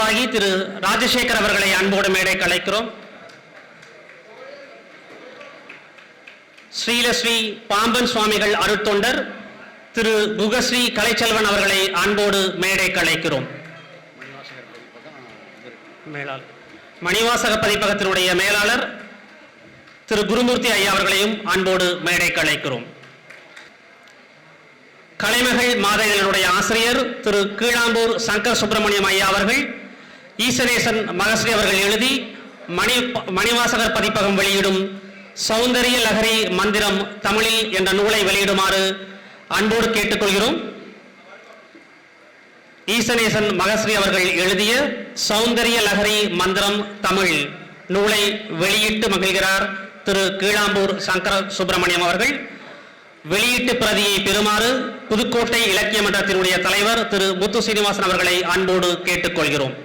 நிர்வாகி திரு ராஜசேகர் அவர்களை அன்போடு மேடைக்கு அழைக்கிறோம். ஸ்ரீலஸ்ரீ பாம்பன் சுவாமிகள் அருட்தொண்டர் திரு குகஸ்ரீ கலைச்செல்வன் அவர்களை அன்போடு மேடைக்கு அழைக்கிறோம். மணிவாசக பதிப்பகத்தினுடைய மேலாளர் திரு குருமூர்த்தி ஐயா அவர்களையும் அன்போடு மேடைக்கு அழைக்கிறோம். கலைமகள் மாதங்களினுடைய ஆசிரியர் திரு கீழாம்பூர் சங்கர் சுப்பிரமணியம் ஐயா அவர்கள் ஈசனேசன் மகஸ்ரீ அவர்கள் எழுதி மணிவாசகர் பதிப்பகம் வெளியிடும் சௌந்தரிய லஹரி மந்திரம் தமிழில் என்ற நூலை வெளியிடுமாறு அன்போடு கேட்டுக்கொள்கிறோம். ஈசனேசன் மகஸ்ரீ அவர்கள் எழுதிய சௌந்தரிய லஹரி மந்திரம் தமிழ் நூலை வெளியிட்டு மகிழ்கிறார் திரு கீழாம்பூர் சங்கர் சுப்பிரமணியம் அவர்கள். வெளியீட்டு பிரதியை பெறுமாறு புதுக்கோட்டை இலக்கிய மன்றத்தினுடைய தலைவர் திரு முத்து சீனிவாசன் அவர்களை அன்போடு கேட்டுக்கொள்கிறோம்.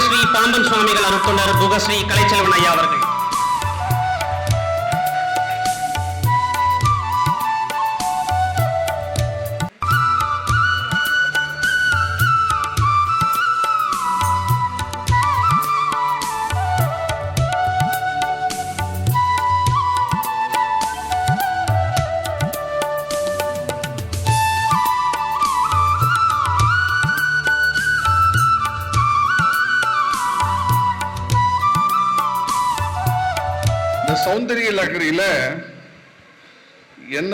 ஸ்ரீ பாம்பன் சுவாமிகள் அருட்தொண்டர் குகஸ்ரீ கலைச்செல்வன் ஐயா அவர்கள். சௌந்தரிய லஹரியில என்ன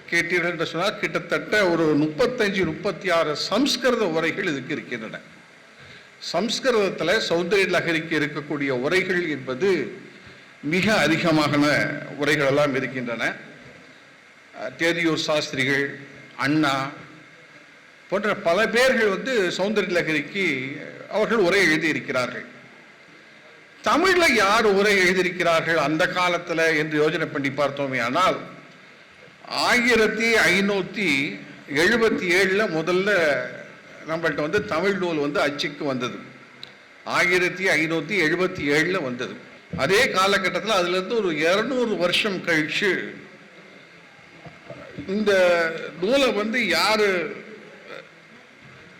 கேட்டீர்கள் என்று சொன்னால் கிட்டத்தட்ட ஒரு 35-36 சம்ஸ்கிருத உரைகள் இதுக்கு இருக்கின்றன. சம்ஸ்கிருதத்தில் சௌந்தரிய லஹரிக்கு இருக்கக்கூடிய உரைகள் என்பது மிக அதிகமான உரைகள் எல்லாம் இருக்கின்றன. தேதியூர் சாஸ்திரிகள், அண்ணா போன்ற பல பேர்கள் சௌந்தரிய லஹரிக்கு அவர்கள் உரை எழுதியிருக்கிறார்கள். தமிழில் யார் உரை எழுதியிருக்கிறார்கள் அந்த காலத்தில் என்று யோசனை பண்ணி பார்த்தோமே ஆனால் 1577 முதல்ல நம்மள்கிட்ட தமிழ் நூல் அச்சுக்கு வந்தது. 1577 வந்தது. அதே காலகட்டத்தில் அதுலேருந்து ஒரு 200 வருஷம் கழிச்சு இந்த நூலை யாரு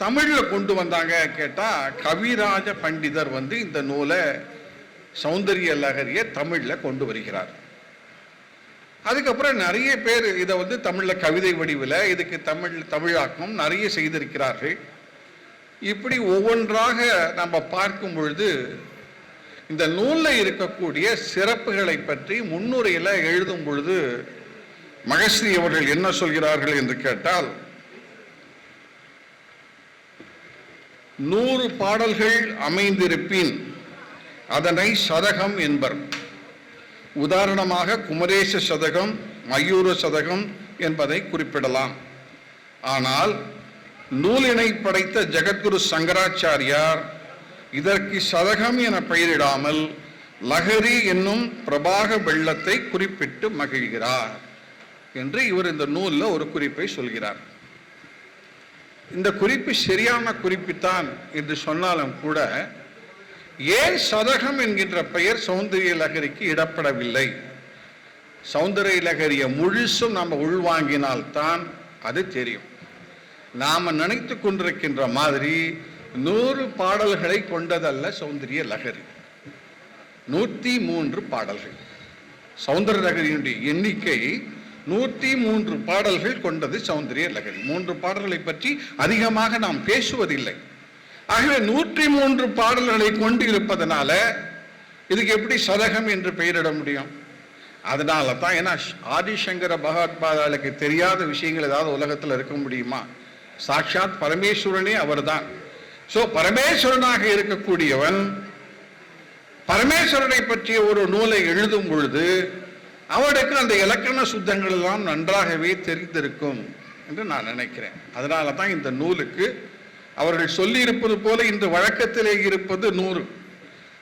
தமிழில் கொண்டு வந்தாங்க கேட்டால் கவிராஜ பண்டிதர் இந்த நூலை சௌந்தரிய லஹரியை தமிழில் கொண்டு வருகிறார். அதுக்கப்புறம் நிறைய பேர் இதை தமிழில் கவிதை வடிவில் இதுக்கு தமிழாக்கம் நிறைய செய்திருக்கிறார்கள். இப்படி ஒவ்வொன்றாக நம்ம பார்க்கும் பொழுது இந்த நூலில் இருக்கக்கூடிய சிறப்புகளை பற்றி முன்னுரையில் எழுதும் பொழுது மகஸ்ரீ அவர்கள் என்ன சொல்கிறார்கள் என்று கேட்டால், 100 பாடல்கள் அமைந்திருப்பின் அதனை சதகம் என்பர். உதாரணமாக குமரேச சதகம், மயூர சதகம் என்பதை குறிப்பிடலாம். ஆனால் நூலினை படைத்த ஜெகத்குரு சங்கராச்சாரியார் இதற்கு சதகம் என பெயரிடாமல் லஹரி என்னும் பிரபாக வெள்ளத்தை குறிப்பிட்டு மகிழ்கிறார் என்று இவர் இந்த நூலில் ஒரு குறிப்பை சொல்கிறார். இந்த குறிப்பு சரியான குறிப்புத்தான் என்று சொன்னாலும் கூட ஏன் சதகம் என்கின்ற பெயர் சௌந்தரிய லஹரிக்கு இடப்படவில்லை? சௌந்தரிய லஹரியை முழுசும் நாம் உள்வாங்கினால்தான் அது தெரியும். நாம் நினைத்து கொண்டிருக்கின்ற மாதிரி 100 பாடல்களை கொண்டதல்ல சௌந்தரிய லஹரி. 103 பாடல்கள். சௌந்தரிய லஹரியினுடைய எண்ணிக்கை 103 பாடல்கள் கொண்டது சௌந்தரிய லஹரி. 3 பாடல்களை பற்றி அதிகமாக நாம் பேசுவதில்லை. ஆகவே 103 பாடல்களை கொண்டு இருப்பதனால இதுக்கு எப்படி சதகம் என்று பெயரிட முடியும்? அதனால தான், ஏன்னா ஆதிசங்கர பகவத்பாதாளுக்கு தெரியாத விஷயங்கள் ஏதாவது உலகத்தில் இருக்க முடியுமா? சாட்சாத் பரமேஸ்வரனே அவர்தான். பரமேஸ்வரனாக இருக்கக்கூடியவன் பரமேஸ்வரனை பற்றிய ஒரு நூலை எழுதும் பொழுது அவருக்கு அந்த இலக்கண சுத்தங்கள் எல்லாம் நன்றாகவே தெரிந்திருக்கும் என்று நான் நினைக்கிறேன். அதனால தான் இந்த நூலுக்கு அவர்கள் சொல்லி இருப்பது போல இந்த வழக்கத்திலே இருப்பது 100.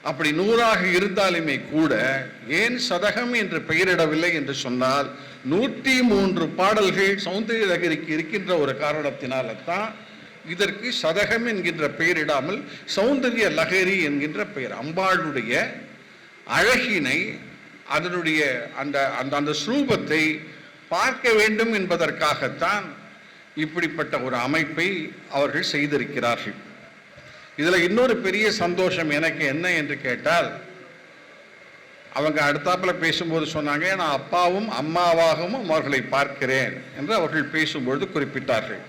அப்படி 100ஆக இருந்தாலுமே கூட ஏன் சதகம் என்று பெயரிடவில்லை என்று சொன்னால் 103 பாடல்கள் சௌந்தரிய லகரிக்கு இருக்கின்ற ஒரு காரணத்தினால தான் இதற்கு சதகம் என்கின்ற பெயரிடாமல் சௌந்தரிய லகரி என்கின்ற பெயர். அம்பாளுடைய அழகினை, அதனுடைய அந்த அந்த அந்த ஸ்ரூபத்தை பார்க்க வேண்டும் என்பதற்காகத்தான் இப்படிப்பட்ட ஒரு அமைப்பை அவர்கள் செய்திருக்கிறார்கள். இதுல இன்னொரு பெரிய சந்தோஷம் எனக்கு என்ன என்று கேட்டால், அவங்க அடுத்தாப்புல பேசும்போது சொன்னாங்க, நான் அப்பாவும் அம்மாவாகவும் அவர்களை பார்க்கிறேன் என்று அவர்கள் பேசும்பொழுது குறிப்பிட்டார்கள்.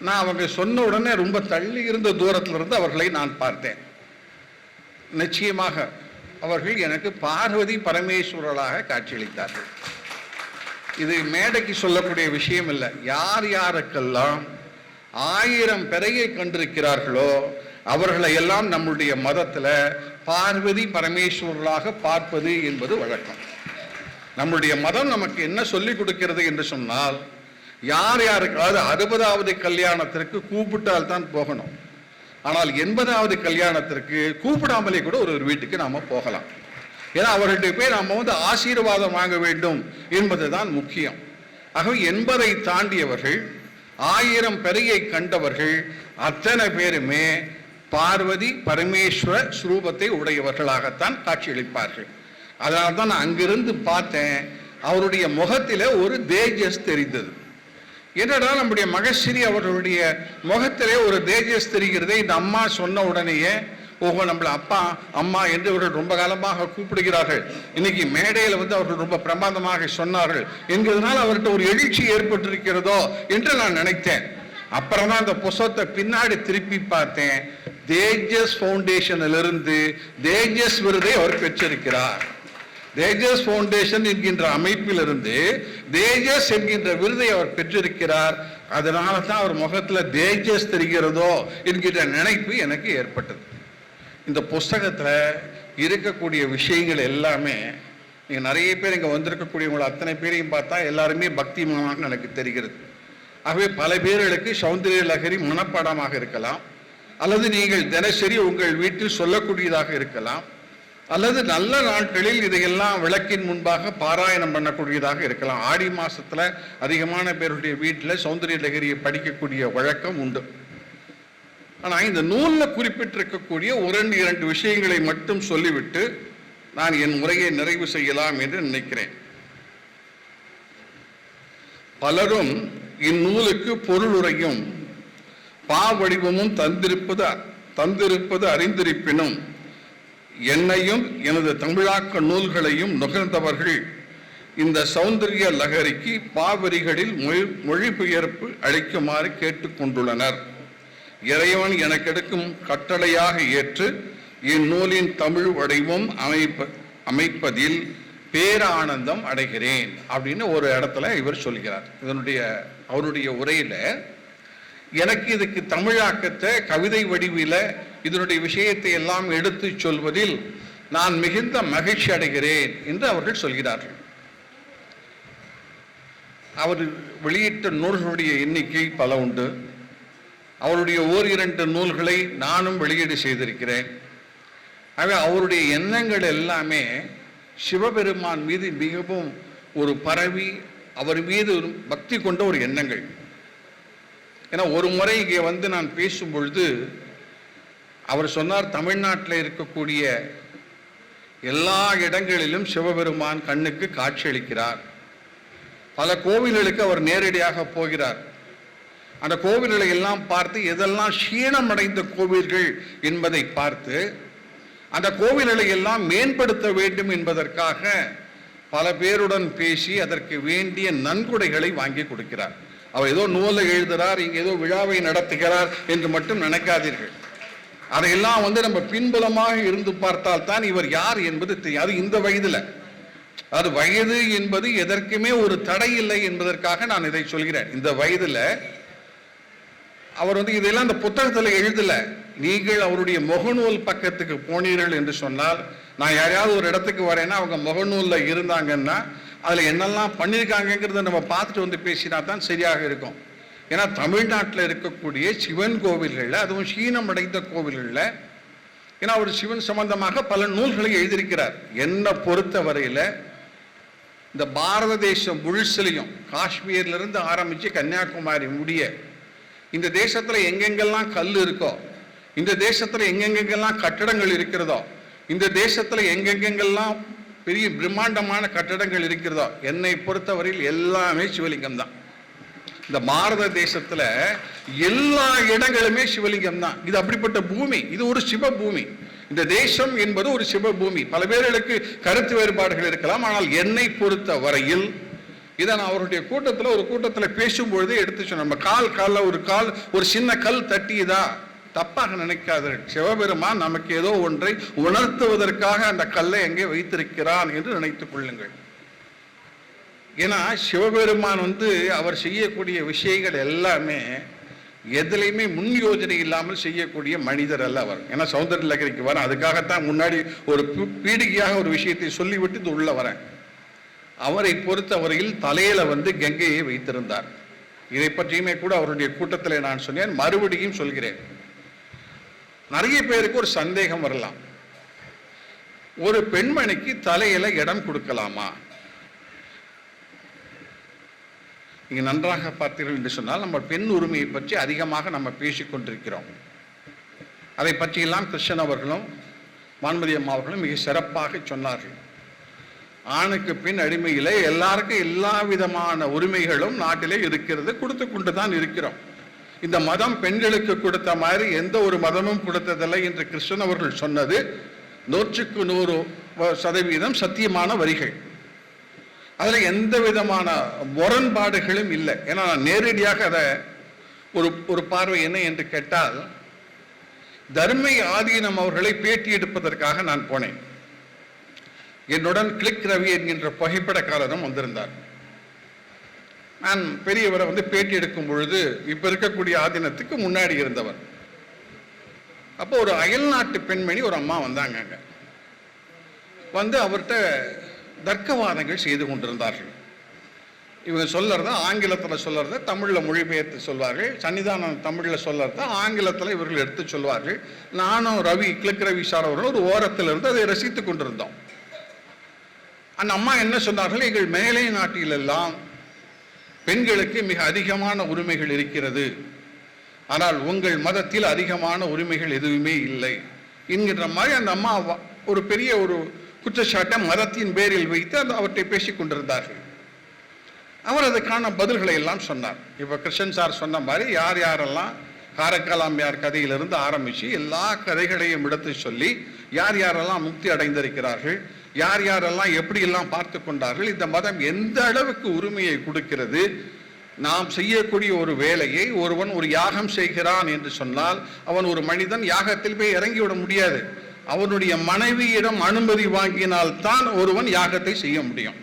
நான் அவங்க சொன்ன உடனே ரொம்ப தள்ளி இருந்த தூரத்திலிருந்து அவர்களை நான் பார்த்தேன். நிச்சயமாக அவர்கள் எனக்கு பார்வதி பரமேஸ்வரர்களாக காட்சியளித்தார்கள். இது மேடைக்கு சொல்லக்கூடிய விஷயம் இல்லை. யார் யாருக்கெல்லாம் 1000 பிறையை கண்டிருக்கிறார்களோ அவர்களை எல்லாம் நம்முடைய மதத்துல பார்வதி பரமேஸ்வரர்களாக பார்ப்பது என்பது வழக்கம். நம்முடைய மதம் நமக்கு என்ன சொல்லிக் கொடுக்கிறது என்று சொன்னால், யார் யாருக்காவது 60வது கல்யாணத்திற்கு கூப்பிட்டால் தான் போகணும். ஆனால் 80வது கல்யாணத்திற்கு கூப்பிடாமலே கூட ஒரு வீட்டுக்கு நாம போகலாம். ஏன்னா அவர்களுடைய போய் நாம ஆசீர்வாதம் வாங்க வேண்டும் என்பதுதான் முக்கியம். ஆகவே 80ஐ தாண்டியவர்கள், 1000 பிறையை கண்டவர்கள் அத்தனை பேருமே பார்வதி பரமேஸ்வர ஸ்வரூபத்தை உடையவர்களாகத்தான் காட்சியளிப்பார்கள். அதனால்தான் நான் அங்கிருந்து பார்த்தேன், அவருடைய முகத்தில ஒரு தேஜஸ் தெரிந்தது. என்னடா நம்முடைய மகஸ்ரீ அவர்களுடைய முகத்திலே ஒரு தேஜஸ் தெரிகிறது. இந்த அம்மா சொன்ன உடனேயே, ஓஹோ நம்மள அப்பா அம்மா என்று அவர்கள் ரொம்ப காலமாக கூப்பிடுகிறார்கள், இன்னைக்கு மேடையில் அவர்கள் ரொம்ப பிரமாதமாக சொன்னார்கள் என்கிறதுனால அவர்கிட்ட ஒரு எழுச்சி ஏற்பட்டிருக்கிறதோ என்று நான் நினைத்தேன். அப்புறம் தான் அந்த புஸ்தகத்தை பின்னாடி திருப்பி பார்த்தேன். தேஜஸ் ஃபவுண்டேஷனிலிருந்து தேஜஸ் விருதை அவர் பெற்றிருக்கிறார். தேஜஸ் ஃபவுண்டேஷன் என்கின்ற அமைப்பிலிருந்து தேஜஸ் என்கின்ற விருதை அவர் பெற்றிருக்கிறார். அதனால தான் அவர் முகத்தில் தேஜஸ் தெரிகிறதோ என்கின்ற நினைப்பு எனக்கு ஏற்பட்டது. இந்த புஸ்தகத்தில் இருக்கக்கூடிய விஷயங்கள் எல்லாமே, நீங்கள் நிறைய பேர் இங்கே வந்திருக்கக்கூடியவங்களை அத்தனை பேரையும் பார்த்தா எல்லாருமே பக்திமயமாக எனக்கு தெரிகிறது. ஆகவே பல பேர்களுக்கு சௌந்தரிய லகரி மனப்பாடமாக இருக்கலாம், அல்லது நீங்கள் தினசரி உங்கள் வீட்டில் சொல்லக்கூடியதாக இருக்கலாம், அல்லது நல்ல நாட்களில் இதையெல்லாம் விளக்கின் முன்பாக பாராயணம் பண்ணக்கூடியதாக இருக்கலாம். ஆடி மாசத்துல அதிகமான பேருடைய வீட்டில் சௌந்தரிய லகரியை படிக்கக்கூடிய வழக்கம் உண்டு. ஆனால் இந்த நூலில் குறிப்பிட்டிருக்கக்கூடிய 2 விஷயங்களை மட்டும் சொல்லிவிட்டு நான் என் உரையை நிறைவு செய்யலாம் என்று நினைக்கிறேன். பலரும் இந்நூலுக்கு பொருளுரையும் பாவடிவமும் தந்திருப்பது அறிந்திருப்பினும் என்னையும் எனது தமிழாக்க நூல்களையும் நுகர்ந்தவர்கள் இந்த சௌந்தரிய லகரிக்கு பாவரிகளில் மொழிபெயர்ப்பு அளிக்குமாறு கேட்டுக்கொண்டுள்ளனர். இறைவன் எனக்கு எடுக்கும் கட்டளையாக ஏற்று இந்நூலின் தமிழ் வடிவம் அமைப்பதில் பேரானந்தம் அடைகிறேன் அப்படின்னு ஒரு இடத்துல இவர் சொல்கிறார். அவருடைய உரையில, எனக்கு இதுக்கு தமிழாக்கத்தை கவிதை வடிவில இதனுடைய விஷயத்தை எல்லாம் எடுத்து சொல்வதில் நான் மிகுந்த மகிழ்ச்சி அடைகிறேன் என்று அவர்கள் சொல்கிறார்கள். அவர் வெளியிட்ட நூல்களுடைய எண்ணிக்கை பல உண்டு. அவருடைய 1-2 நூல்களை நானும் வெளியீடு செய்திருக்கிறேன். ஆகவே அவருடைய எண்ணங்கள் எல்லாமே சிவபெருமான் மீது மிகவும் ஒரு பரவி அவர் மீது பக்தி கொண்ட ஒரு எண்ணங்கள். ஏன்னா ஒரு முறை இங்கே நான் பேசும் பொழுது அவர் சொன்னார், தமிழ்நாட்டில் இருக்கக்கூடிய எல்லா இடங்களிலும் சிவபெருமான் கண்ணுக்கு காட்சியளிக்கிறார். பல கோவில்களுக்கு அவர் நேரடியாக போகிறார். அந்த கோவில்களை எல்லாம் பார்த்து எதெல்லாம் க்ஷீணமடைந்த கோவில்கள் என்பதை பார்த்து அந்த கோவில்களை எல்லாம் மேம்படுத்த வேண்டும் என்பதற்காக பல பேருடன் பேசி அதற்கு வேண்டிய நன்கொடைகளை வாங்கி கொடுக்கிறார். அவர் ஏதோ நூலை எழுதுகிறார், இங்கே ஏதோ விழாவை நடத்துகிறார் என்று மட்டும் நினைக்காதீர்கள். அதையெல்லாம் நம்ம பின்புலமாக இருந்து பார்த்தால் தான் இவர் யார் என்பது தெரியாது. இந்த வயதுல, அது வயது என்பது எதற்குமே ஒரு தடை இல்லை என்பதற்காக நான் இதை சொல்கிறேன். இந்த வயதுல அவர் இதெல்லாம் இந்த புத்தகத்தில் எழுதல. நீங்கள் அவருடைய முகநூல் பக்கத்துக்கு போனீர்கள் என்று சொன்னால், நான் யாரையாவது ஒரு இடத்துக்கு வரேன்னா அவங்க முகநூல்ல இருந்தாங்கன்னா அதுல என்னெல்லாம் பண்ணியிருக்காங்கிறத நம்ம பார்த்துட்டு பேசினா தான் சரியாக இருக்கும். ஏன்னா தமிழ்நாட்டில் இருக்கக்கூடிய சிவன் கோவில்களில், அதுவும் க்ஷீணம் அடைந்த கோவில்களில் ஏன்னா அவர் சிவன் சம்பந்தமாக பல நூல்களை எழுதியிருக்கிறார். என்னை பொறுத்த வரையில இந்த பாரத தேசம் முழுசிலையும் காஷ்மீர்ல இருந்து ஆரம்பிச்சு கன்னியாகுமரி முடிய இந்த தேசத்துல எங்கெங்கெல்லாம் கல் இருக்கோ, இந்த தேசத்துல எங்கெங்கெல்லாம் கட்டடங்கள் இருக்கிறதோ, இந்த தேசத்துல எங்கெங்கெல்லாம் பெரிய பிரம்மாண்டமான கட்டடங்கள் இருக்கிறதோ, என்னை பொறுத்தவரையில் எல்லாமே சிவலிங்கம் தான். இந்த பாரத தேசத்துல எல்லா இடங்களுமே சிவலிங்கம் தான். இது அப்படிப்பட்ட பூமி, இது ஒரு சிவ பூமி. இந்த தேசம் என்பது ஒரு சிவ பூமி. பல பேர்களுக்கு கருத்து வேறுபாடுகள் இருக்கலாம், ஆனால் என்னை பொறுத்த வரையில் இதை நான் அவருடைய ஒரு கூட்டத்தில் பேசும்பொழுதே எடுத்து சொன்னேன். நம்ம காலில் ஒரு சின்ன கல் தட்டியதா தப்பாக நினைக்காது. சிவபெருமான் நமக்கு ஏதோ ஒன்றை உணர்த்துவதற்காக அந்த கல்லை எங்கே வைத்திருக்கிறான் என்று நினைத்துக் கொள்ளுங்கள். ஏன்னா சிவபெருமான் அவர் செய்யக்கூடிய விஷயங்கள் எல்லாமே எதுலையுமே முன் யோஜனை இல்லாமல் செய்யக்கூடிய மனிதர் அல்ல அவர். ஏன்னா சௌந்தரிய லகரிக்கு வரேன், அதுக்காகத்தான் முன்னாடி ஒரு பீடிகையாக ஒரு விஷயத்தை சொல்லிவிட்டு இது உள்ள வரேன். அவரை பொறுத்தவரையில் தலையில கங்கையை வைத்திருந்தார். இதை பற்றியுமே கூட அவருடைய கூட்டத்தில் நான் சொன்னேன், மறுபடியும் சொல்கிறேன். நிறைய பேருக்கு ஒரு சந்தேகம் வரலாம், ஒரு பெண்மணிக்கு தலையில இடம் கொடுக்கலாமா? நீங்க நன்றாக பார்த்தீர்கள் என்று சொன்னால், நம்ம பெண் உரிமையை பற்றி அதிகமாக நம்ம பேசிக்கொண்டிருக்கிறோம். அதை பற்றியெல்லாம் கிருஷ்ணன் அவர்களும் வான்மதி அம்மா அவர்களும் மிக சிறப்பாக சொன்னார்கள். ஆணுக்கு பெண் அடிமையிலே எல்லாருக்கும் எல்லா விதமான உரிமைகளும் நாட்டிலே இருக்கிறது, கொடுத்து கொண்டு தான் இருக்கிறோம். இந்த மதம் பெண்களுக்கு கொடுத்த மாதிரி எந்த ஒரு மதமும் கொடுத்ததில்லை என்று கிருஷ்ணன் அவர்கள் சொன்னது 100க்கு 100% சத்தியமான வரிகள். அதுல எந்த விதமான முரண்பாடுகளும் இல்லை. ஏன்னா நான் நேரடியாக அதை ஒரு பார்வை என்ன என்று கேட்டால், தர்மை ஆதீனம் அவர்களை பேட்டி எடுப்பதற்காக நான் போனேன். என்னுடன் கிளிக் ரவி என்கின்ற புகைப்படக்காரரும் வந்திருந்தார். நான் பெரியவரை பேட்டி எடுக்கும் பொழுது இப்ப இருக்கக்கூடிய ஆதீனத்துக்கு முன்னாடி இருந்தவர். அப்போ ஒரு அயல் நாட்டு பெண்மணி ஒரு அம்மா வந்தாங்க. அவர்கிட்ட தர்க்கவாதங்கள் செய்து கொண்டிருந்தார்கள். இவங்க சொல்றத ஆங்கிலத்தில் சொல்றத தமிழில் மொழிபெயர்த்து சொல்வார்கள், சன்னிதானம் தமிழில் சொல்றத ஆங்கிலத்தில் இவர்கள் எடுத்து சொல்வார்கள். நானும் கிளிக் ரவி சார் அவர்கள் ஒரு ஓரத்தில் இருந்து அதை ரசித்துக் கொண்டிருந்தோம். அந்த அம்மா என்ன சொன்னார்கள், எங்கள் மேலை நாட்டிலெல்லாம் பெண்களுக்கு மிக அதிகமான உரிமைகள் இருக்கிறது, ஆனால் உங்கள் மதத்தில் அதிகமான உரிமைகள் எதுவுமே இல்லை என்கின்ற மாதிரி அந்த அம்மா ஒரு பெரிய ஒரு குற்றச்சாட்டை மதத்தின் பேரில் வைத்து அவற்றை பேசிக் கொண்டிருந்தார்கள். அவர் அதுக்கான பதில்களை எல்லாம் சொன்னார். இப்ப கிருஷ்ணன் சார் சொன்ன மாதிரி யார் யாரெல்லாம் காரைக்காலாம்பியார் கதையிலிருந்து ஆரம்பிச்சு எல்லா கதைகளையும் எடுத்து சொல்லி யார் யாரெல்லாம் முக்தி அடைந்திருக்கிறார்கள், யார் யாரெல்லாம் எப்படி எல்லாம் பார்த்து கொண்டார்கள், இந்த மதம் எந்த அளவுக்கு உரிமையை கொடுக்கிறது. நாம் செய்யக்கூடிய ஒரு வேலையை ஒருவன் ஒரு யாகம் செய்கிறான் என்று சொன்னால் அவன் ஒரு மனிதன் யாகத்தில் போய் இறங்கிவிட முடியாது. அவனுடைய மனைவியிடம் அனுமதி வாங்கினால் தான் ஒருவன் யாகத்தை செய்ய முடியும்.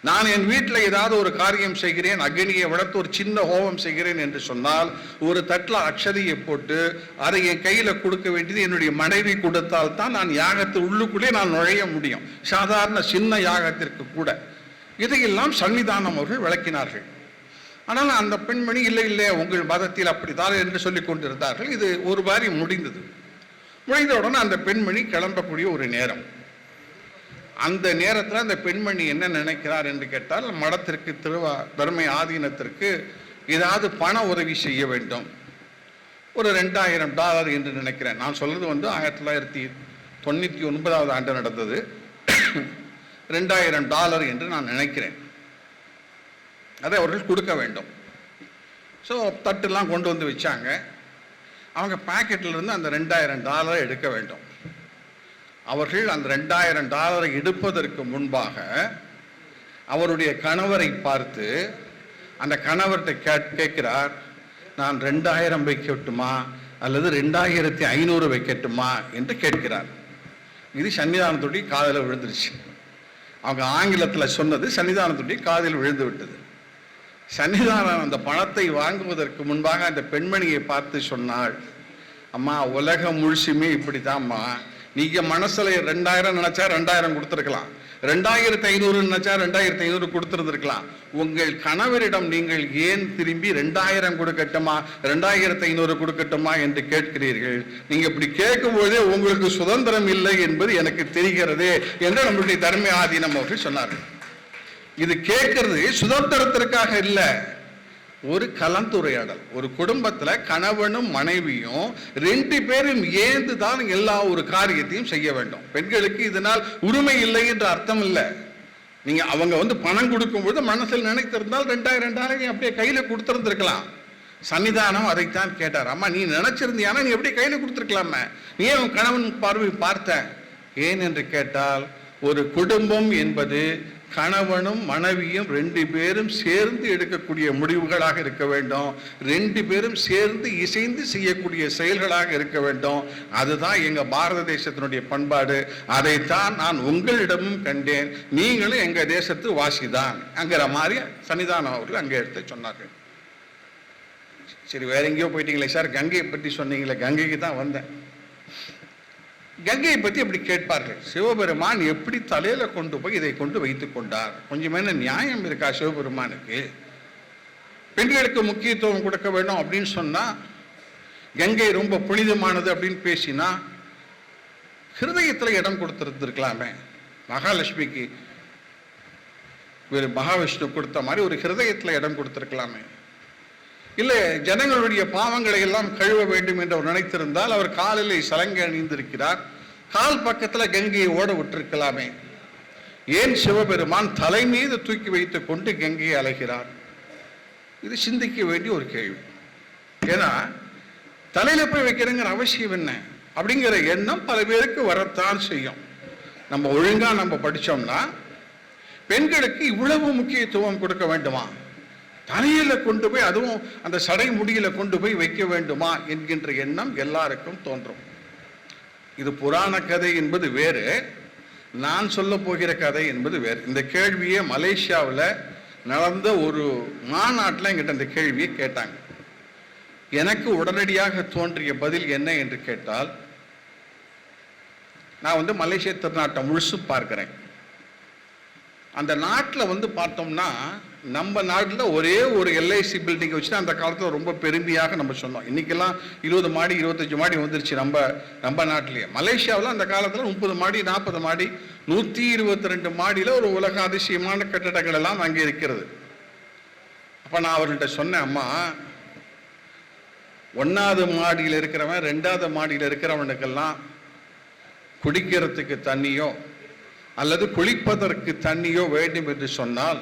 நான் என் வீட்டில் ஏதாவது ஒரு காரியம் செய்கிறேன், அக்னியை வளர்த்து ஒரு சின்ன ஹோமம் செய்கிறேன் என்று சொன்னால் ஒரு தட்டில் அக்ஷதையை போட்டு அதை என் கையில கொடுக்க வேண்டியது என்னுடைய மனைவி கொடுத்தால் தான் நான் யாகத்து உள்ளுக்குள்ளே நான் நுழைய முடியும், சாதாரண சின்ன யாகத்திற்கு கூட. இதையெல்லாம் சன்னிதானம் அவர்கள் விளக்கினார்கள். ஆனால் அந்த பெண்மணி இல்லை இல்லை உங்கள் மதத்தில் அப்படித்தான் என்று சொல்லிக் கொண்டிருந்தார்கள். இது ஒரு வாரி முடிந்தது. முடிந்தவுடனே அந்த பெண்மணி கிளம்பக்கூடிய ஒரு நேரம். அந்த நேரத்தில் அந்த பெண்மணி என்ன நினைக்கிறார் என்று கேட்டால், மடத்திற்கு தர்மை ஆதீனத்திற்கு ஏதாவது பண உதவி செய்ய வேண்டும். ஒரு $2000 என்று நினைக்கிறேன். நான் சொல்றது 1999 ஆண்டு நடந்தது. $2000 என்று நான் நினைக்கிறேன். அதை அவர்கள் கொடுக்க வேண்டும். ஸோ தட்டுலாம் கொண்டு வந்து வச்சாங்க. அவங்க பாக்கெட்டில் இருந்து அந்த $2000 எடுக்க வேண்டும். அவர்கள் அந்த $2000 எடுப்பதற்கு முன்பாக அவருடைய கணவரை பார்த்து அந்த கணவர்கிட்ட கேட்கிறார், நான் 2000 வைக்கட்டுமா அல்லது 2500 வைக்கட்டுமா என்று கேட்கிறார். இது சன்னிதானத்துடைய காதில் விழுந்துருச்சு. அவங்க ஆங்கிலத்தில் சொன்னது சன்னிதானத்துடைய காதில் விழுந்து விட்டது. சன்னிதானம் அந்த பணத்தை வாங்குவதற்கு முன்பாக அந்த பெண்மணியை பார்த்து சொன்னாள், அம்மா உலகம் முழுசுமே இப்படித்தான்மா, நீங்க மனசுல 2000 நினைச்சா 2000 கொடுத்திருக்கலாம், 2500 நினைச்சா 2500 கொடுத்திருந்திருக்கலாம். உங்கள் கணவரிடம் நீங்கள் ஏன் திரும்பி 2000 கொடுக்கட்டுமா 2500 கொடுக்கட்டுமா என்று கேட்கிறீர்கள்? நீங்க இப்படி கேட்கும்போதே உங்களுக்கு சுதந்திரம் இல்லை என்பது எனக்கு தெரிகிறது என்று நம்முடைய தர்ம ஆதீனம் அவர்கள் சொன்னார்கள். இது கேட்கிறது சுதந்திரத்திற்காக இல்லை, ஒரு கலந்துரையாடல். ஒரு குடும்பத்துல கணவனும் மனைவியும் 2 பேரும் ஏந்துதான் எல்லா ஒரு காரியத்தையும் செய்ய வேண்டும். பெண்களுக்கு இதனால் உரிமை இல்லை என்ற அர்த்தம் இல்லை. நீங்க அவங்க பணம் கொடுக்கும்போது மனசில் நினைத்திருந்தால் 2000 அப்படியே கையில கொடுத்திருந்திருக்கலாம். சன்னிதானம் அதைத்தான் கேட்டார். அம்மா நீ நினைச்சிருந்தியானா நீ எப்படி கையில கொடுத்திருக்கலாமே, நீ உன் கணவன் பார்வை பார்த்த ஏன் என்று கேட்டால், ஒரு குடும்பம் என்பது கணவனும் மனைவியும் 2 பேரும் சேர்ந்து எடுக்கக்கூடிய முடிவுகளாக இருக்க வேண்டும். 2 பேரும் சேர்ந்து இசைந்து செய்யக்கூடிய செயல்களாக இருக்க வேண்டும். அதுதான் எங்க பாரத தேசத்தினுடைய பண்பாடு. அதைத்தான் நான் உங்களிடமும் கண்டேன், நீங்களும் எங்க தேசத்து வாசிதான் அங்கிற மாதிரி சன்னிதானம் அவர்கள் அங்கே எடுத்து சொன்னார்கள். சரி, வேற எங்கேயோ போயிட்டீங்களே சார், கங்கையை பற்றி சொன்னீங்களே, கங்கைக்கு தான் வந்தேன். கங்கையை பற்றி எப்படி கேட்பார்கள்? சிவபெருமான் எப்படி தலையில கொண்டு போய் இதை கொண்டு வைத்துக் கொண்டார்? கொஞ்சமே நியாயம் இருக்கா சிவபெருமானுக்கு? பெண்களுக்கு முக்கியத்துவம் கொடுக்க வேண்டும் அப்படின்னு சொன்னா, கங்கை ரொம்ப புனிதமானது அப்படின்னு பேசினா, ஹிருதயத்தில் இடம் கொடுத்திருந்திருக்கலாமே. மகாலட்சுமிக்கு மகாவிஷ்ணு கொடுத்த மாதிரி ஒரு ஹிருதயத்தில் இடம் கொடுத்திருக்கலாமே. இல்லை, ஜனங்களுடைய பாவங்களை எல்லாம் கழுவ வேண்டும் என்று அவர் நினைத்திருந்தால் அவர் காலில் சலங்கை அணிந்திருக்கிறார், கால் பக்கத்தில் கங்கையை ஓட விட்டிருக்கலாமே. ஏன் சிவபெருமான் தலை மீது தூக்கி வைத்துக் கொண்டு கங்கையை அலைகிறார்? இது சிந்திக்க வேண்டிய ஒரு கேள்வி. ஏன்னா தலையில போய் வைக்கிறங்கிற அவசியம் என்ன அப்படிங்கிற எண்ணம் பல பேருக்கு வரத்தான் செய்யும். நம்ம ஒழுங்கா படிச்சோம்னா, பெண்களுக்கு இவ்வளவு முக்கியத்துவம் கொடுக்க வேண்டுமா, தலையில கொண்டு போய் அதுவும் அந்த சடை முடியில கொண்டு போய் வைக்க வேண்டுமா என்கின்ற எண்ணம் எல்லாருக்கும் தோன்றும். இது புராண கதை என்பது வேறு, நான் சொல்ல போகிற கதை என்பது வேறு. இந்த கேள்வியை மலேசியாவில் நடந்த ஒரு மாநாட்டில் என்கிட்ட இந்த கேள்வியை கேட்டாங்க. எனக்கு உடனடியாக தோன்றிய பதில் என்ன என்று கேட்டால், நான் மலேசிய திருநாட்டை முழுசு பார்க்கிறேன். அந்த நாட்டில் பார்த்தோம்னா, நம்ம நாட்டில் ஒரே ஒரு எல்ஐசி பில்டிங் வச்சு அந்த காலத்தில் ரொம்ப பெருமையாக நம்ம சொன்னோம். இன்னைக்கெல்லாம் 20 மாடி 25 மாடி வந்துருச்சு நம்ம நாட்டிலேயே. மலேசியாவில் அந்த காலத்தில் 30 மாடி 40 மாடி 122 மாடியில் ஒரு உலக அதிசயமான கட்டடங்கள் எல்லாம் அங்கே இருக்கிறது. அப்போ நான் அவர்கள்ட்ட சொன்னேன், அம்மா 1வது மாடியில் இருக்கிறவன் 2வது மாடியில் இருக்கிறவனுக்கெல்லாம் குடிக்கிறதுக்கு தண்ணியோ அல்லது குளிப்பதற்கு தண்ணியோ வேண்டும் என்று சொன்னால்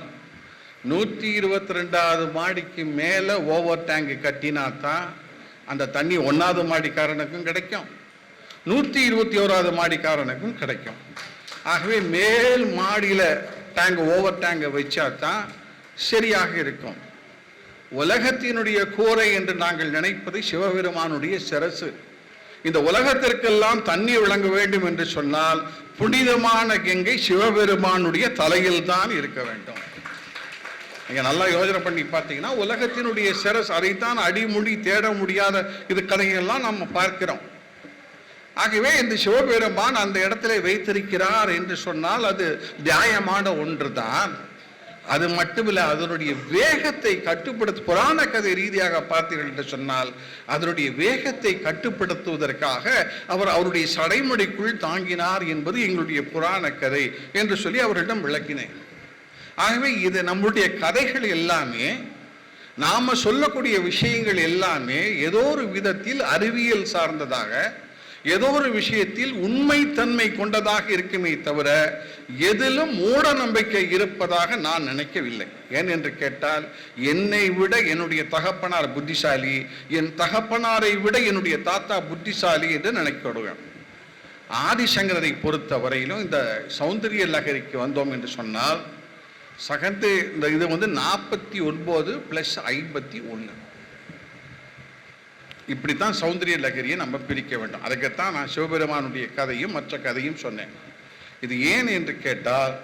122வது மாடிக்கு மேல ஓவர் டேங்க் கட்டினாத்தான் அந்த தண்ணி 1வது மாடிக்காரனுக்கும் கிடைக்கும், 121வது மாடிக்காரனுக்கும் கிடைக்கும். ஆகவே மேல் மாடியில டேங்க் ஓவர் டேங்கை வச்சாதான் சரியாக இருக்கும். உலகத்தினுடைய கூரை என்று நாங்கள் நினைப்பது சிவபெருமானுடைய சிரசு. இந்த உலகத்திற்கெல்லாம் தண்ணி வழங்க வேண்டும் என்று சொன்னால் புனிதமான கங்கை சிவபெருமானுடைய தலையில் தான் இருக்க வேண்டும். நீங்க நல்லா யோசனை பண்ணி பார்த்தீங்கன்னா, உலகத்தினுடைய சிரஸ், அதைத்தான் அடிமுடி தேட முடியாத இது கதைகள்லாம் நம்ம பார்க்கிறோம். ஆகவே இந்த சிவபெருமான் அந்த இடத்துல வைத்திருக்கிறார் என்று சொன்னால் அது நியாயமான ஒன்றுதான். அது மட்டுமில்ல, அதனுடைய வேகத்தை கட்டுப்படுத்த, புராண கதை ரீதியாக பார்த்தீர்கள் என்று சொன்னால் அதனுடைய வேகத்தை கட்டுப்படுத்துவதற்காக அவர் அவருடைய சடைமுடிக்குள் தாங்கினார் என்பது எங்களுடைய புராண கதை என்று சொல்லி அவர்களிடம் விளக்கினேன். ஆகவே இது நம்முடைய கதைகள் எல்லாமே, நாம சொல்லக்கூடிய விஷயங்கள் எல்லாமே ஏதோ ஒரு விதத்தில் அறிவியல் சார்ந்ததாக, ஏதோ ஒரு விஷயத்தில் உண்மைத்தன்மை கொண்டதாக இருக்குமே தவிர எதிலும் மூட நம்பிக்கை இருப்பதாக நான் நினைக்கவில்லை. ஏன் என்று கேட்டால், என்னை விட என்னுடைய தகப்பனார் புத்திசாலி, என் தகப்பனாரை விட என்னுடைய தாத்தா புத்திசாலி என்று நினைக்கிறோம். ஆதிசங்கரரை பொறுத்த வரையிலும் இந்த சௌந்தரிய லகரிக்கு வந்தோம் என்று சொன்னால் சகந்து இந்த இது 49 + 51 இப்படித்தான் சௌந்தரிய லகரியை நம்ம பிரிக்க வேண்டும். அதுக்குத்தான் நான் சிவபெருமானுடைய கதையும் மற்ற கதையும் சொன்னேன். இது ஏன் என்று கேட்டால்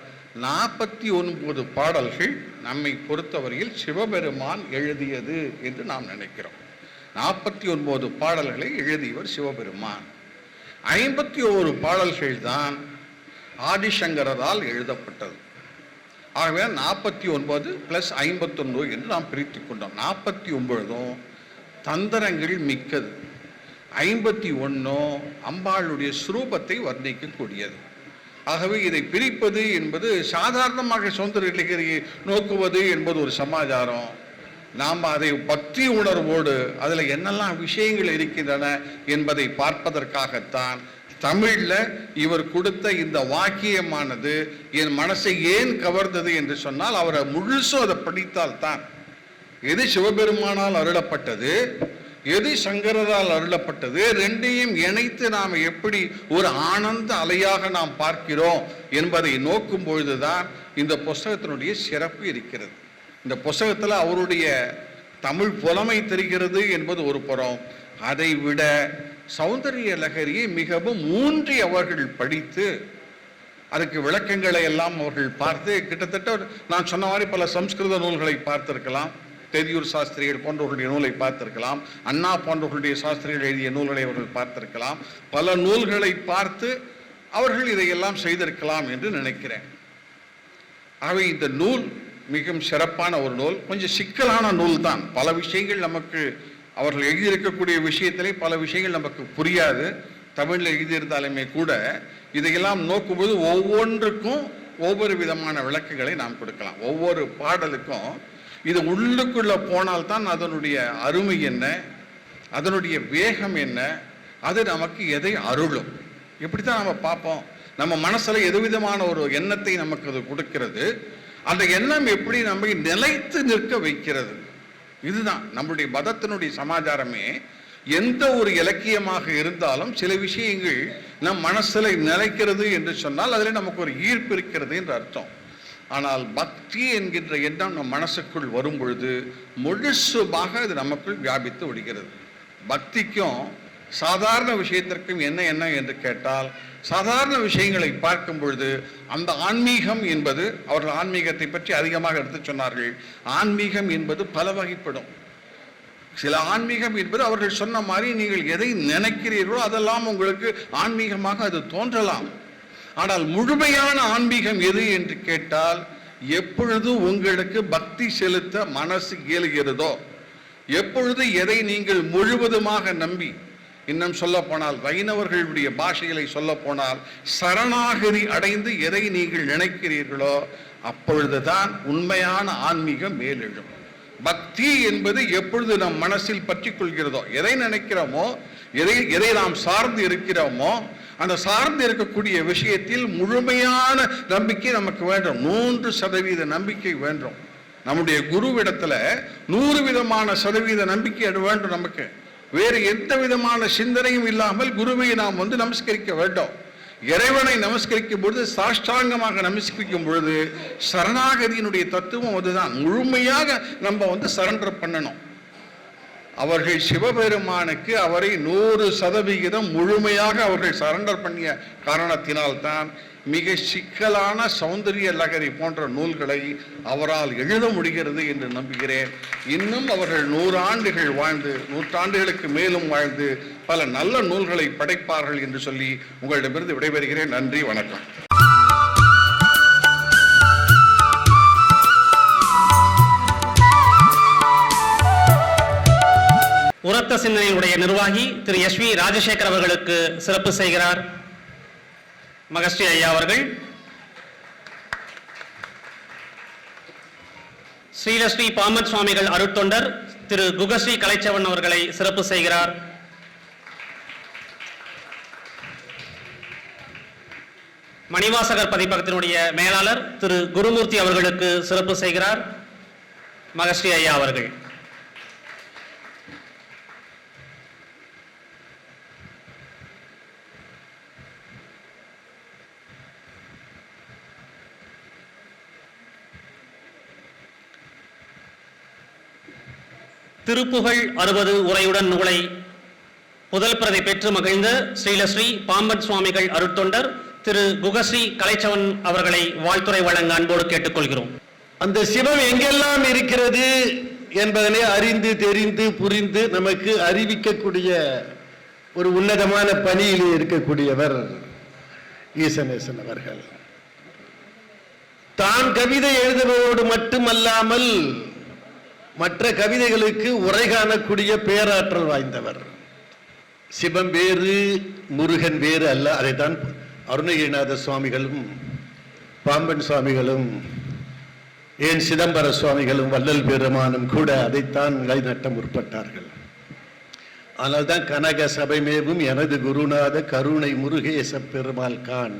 49 பாடல்கள் நம்மை பொறுத்தவரையில் சிவபெருமான் எழுதியது என்று நாம் நினைக்கிறோம். 49 பாடல்களை எழுதியவர் சிவபெருமான். 51 பாடல்கள் தான் ஆதிசங்கரால் எழுதப்பட்டது. ஆகவே 49 + 51 என்று நாம் பிரித்துக் கொண்டோம். 49 தந்திரங்கள் மிக்கது, 51 அம்பாளுடைய ஸ்வரூபத்தை வர்ணிக்கக்கூடியது. ஆகவே இதை பிரிப்பது என்பது சாதாரணமாக சௌந்தரிய லகரியை நோக்குவது என்பது ஒரு சமாச்சாரம். நாம் அதை பக்தி உணர்வோடு அதில் என்னெல்லாம் விஷயங்கள் இருக்கின்றன என்பதை பார்ப்பதற்காகத்தான் தமிழில் இவர் கொடுத்த இந்த வாக்கியமானது என் மனசை ஏன் கவர்ந்தது என்று சொன்னால், அவரை முழுசும் அதை படித்தால்தான் எது சிவபெருமானால் அருளப்பட்டது, எது சங்கரால் அருளப்பட்டது, ரெண்டையும் இணைத்து நாம் எப்படி ஒரு ஆனந்த அலையாக நாம் பார்க்கிறோம் என்பதை நோக்கும் பொழுதுதான் இந்த புஸ்தகத்தினுடைய சிறப்பு இருக்கிறது. இந்த புஸ்தகத்தில் அவருடைய தமிழ் புலமை தெரிகிறது என்பது ஒரு புறம். அதை விட சௌந்தரிய லகரியை மிகவும் ஊன்றி அவர்கள் படித்து அதுக்கு விளக்கங்களை எல்லாம் அவர்கள் பார்த்து, கிட்டத்தட்ட நான் சொன்ன மாதிரி பல சம்ஸ்கிருத நூல்களை பார்த்திருக்கலாம், தேதியூர் சாஸ்திரிகள் போன்றவர்களுடைய நூலை பார்த்திருக்கலாம், அண்ணா போன்றவர்களுடைய சாஸ்திரிகள் எழுதிய நூல்களை அவர்கள் பார்த்திருக்கலாம், பல நூல்களை பார்த்து அவர்கள் இதையெல்லாம் செய்திருக்கலாம் என்று நினைக்கிறேன். ஆகவே இந்த நூல் மிகவும் சிறப்பான ஒரு நூல். கொஞ்சம் சிக்கலான நூல் தான். பல விஷயங்கள் நமக்கு அவர்கள் எழுதியிருக்கக்கூடிய விஷயத்திலே பல விஷயங்கள் நமக்கு புரியாது. தமிழில் எழுதியிருந்தாலுமே கூட இதையெல்லாம் நோக்கும்போது ஒவ்வொன்றுக்கும் ஒவ்வொரு விதமான விளக்குகளை நாம் கொடுக்கலாம். ஒவ்வொரு பாடலுக்கும் இது உள்ளுக்குள்ள போனால்தான் அதனுடைய அருமை என்ன, அதனுடைய வேகம் என்ன, அது நமக்கு எதை அருளும், இப்படித்தான் நம்ம பார்ப்போம். நம்ம மனசுல எது விதமான ஒரு எண்ணத்தை நமக்கு அது கொடுக்கிறது, அந்த எண்ணம் எப்படி நம்மை நிலைத்து நிற்க வைக்கிறது. இதுதான் நம்முடைய மதத்தினுடைய சமாச்சாரமே. எந்த ஒரு இலக்கியமாக இருந்தாலும் சில விஷயங்கள் நம் மனசுல நிலைக்கிறது என்று சொன்னால் அதில் நமக்கு ஒரு ஈர்ப்பு இருக்கிறது என்று அர்த்தம். ஆனால் பக்தி என்கின்ற எண்ணம் நம் மனசுக்குள் வரும் பொழுது முழுசுமாக அது நமக்குள் வியாபித்து விடுகிறது. பக்திக்கும் சாதாரண விஷயத்திற்கும் என்ன என்று கேட்டால், சாதாரண விஷயங்களை பார்க்கும் பொழுது அந்த ஆன்மீகம் என்பது, அவர்கள் ஆன்மீகத்தை பற்றி அதிகமாக எடுத்து சொன்னார்கள், ஆன்மீகம் என்பது பல வகைப்படும். சில ஆன்மீகம் என்பது அவர்கள் சொன்ன மாதிரி நீங்கள் எதை நினைக்கிறீர்களோ அதெல்லாம் உங்களுக்கு ஆன்மீகமாக அது தோன்றலாம். ஆனால் முழுமையான ஆன்மீகம் எது என்று கேட்டால், எப்பொழுது உங்களுக்கு பக்தி செலுத்த மனசு இயலுகிறதோ, எப்பொழுது எதை நீங்கள் முழுவதுமாக நம்பி, இன்னும் சொல்ல போனால் வைணவர்களுடைய பாஷைகளை சொல்ல போனால் சரணாகதி அடைந்து எதை நீங்கள் நினைக்கிறீர்களோ அப்பொழுதுதான் உண்மையான ஆன்மீகம் மேலெழும். பக்தி என்பது எப்பொழுது நம் மனசில் பற்றி கொள்கிறதோ, எதை நினைக்கிறோமோ, எதை நாம் சார்ந்து இருக்கிறோமோ, அந்த சார்ந்து இருக்கக்கூடிய விஷயத்தில் முழுமையான நம்பிக்கை நமக்கு வேண்டும். 100% நம்பிக்கை வேண்டும். நம்முடைய குருவிடத்துல 100% நம்பிக்கை வேண்டும். நமக்கு வேறு எந்த விதமான சிந்தனையும் இல்லாமல் குருவை நாம் நமஸ்கரிக்க வேண்டும். இறைவனை நமஸ்கரிக்கும் பொழுது, சாஷ்டாங்கமாக நமஸ்கரிக்கும் பொழுது சரணாகதியினுடைய தத்துவம் அதுதான். முழுமையாக நம்ம சரண்டர் பண்ணணும். அவர்கள் சிவபெருமானுக்கு அவரை 100% முழுமையாக அவர்கள் சரண்டர் பண்ணிய காரணத்தினால்தான் மிக சிக்கலான சௌந்தரிய லகரி போன்ற நூல்களை அவரால் எழுத முடிகிறது என்று நம்புகிறேன். இன்னும் அவர்கள் 100 ஆண்டுகள் வாழ்ந்து, 100 ஆண்டுகளுக்கு மேலும் வாழ்ந்து பல நல்ல நூல்களை படைப்பார்கள் என்று சொல்லி உங்களிடமிருந்து விடைபெறுகிறேன். நன்றி, வணக்கம். உரத்த சிந்தனையுடைய நிர்வாகி திரு எஸ்.வி. ராஜசேகர் அவர்களுக்கு சிறப்பு செய்கிறார் மகஸ்ரீ ஐயா அவர்கள். ஸ்ரீலஸ்ரீ பாமத் சுவாமிகள் அருட்தொண்டர் திரு குகஸ்ரீ கலைச்சவன் அவர்களை சிறப்பு செய்கிறார். மணிவாசகர் பதிப்பகத்தினுடைய மேலாளர் திரு குருமூர்த்தி அவர்களுக்கு சிறப்பு செய்கிறார் மகஸ்ரீ ஐயா அவர்கள். திருப்புகழ் 60 உரையுடன் நூலை முதல் பிரதி பெற்று மகிழ்ந்த ஸ்ரீலஸ்ரீ பாம்பன் சுவாமிகள் அருட்தொண்டர் திரு குகஸ்ரீ கலைச்சவன் அவர்களை வாழ்த்துரை வழங்க அன்போடு கேட்டுக்கொள்கிறோம். அந்த சிவம் எங்கெல்லாம் இருக்கிறது என்பதனை அறிந்து தெரிந்து புரிந்து நமக்கு அறிவிக்கக்கூடிய ஒரு உன்னதமான பணியிலே இருக்கக்கூடியவர் ஈசனேசன் அவர்கள். தான் கவிதை எழுதுவதோடு மட்டுமல்லாமல் மற்ற கவிதைகளுக்கு உரை காணக்கூடிய பேராற்றல் வாய்ந்தவர். சிவம் வேறு முருகன் வேறு அல்ல. அதைத்தான் அருணகிரிநாத சுவாமிகளும் பாம்பன் சுவாமிகளும் ஏன் சிதம்பர சுவாமிகளும் வள்ளல் பெருமானும் கூட அதைத்தான் நிலைநாட்ட முற்பட்டார்கள். ஆனால் தான் கனக சபைமேவும் எனது குருநாத கருணை முருகேச பெருமாள் கான்.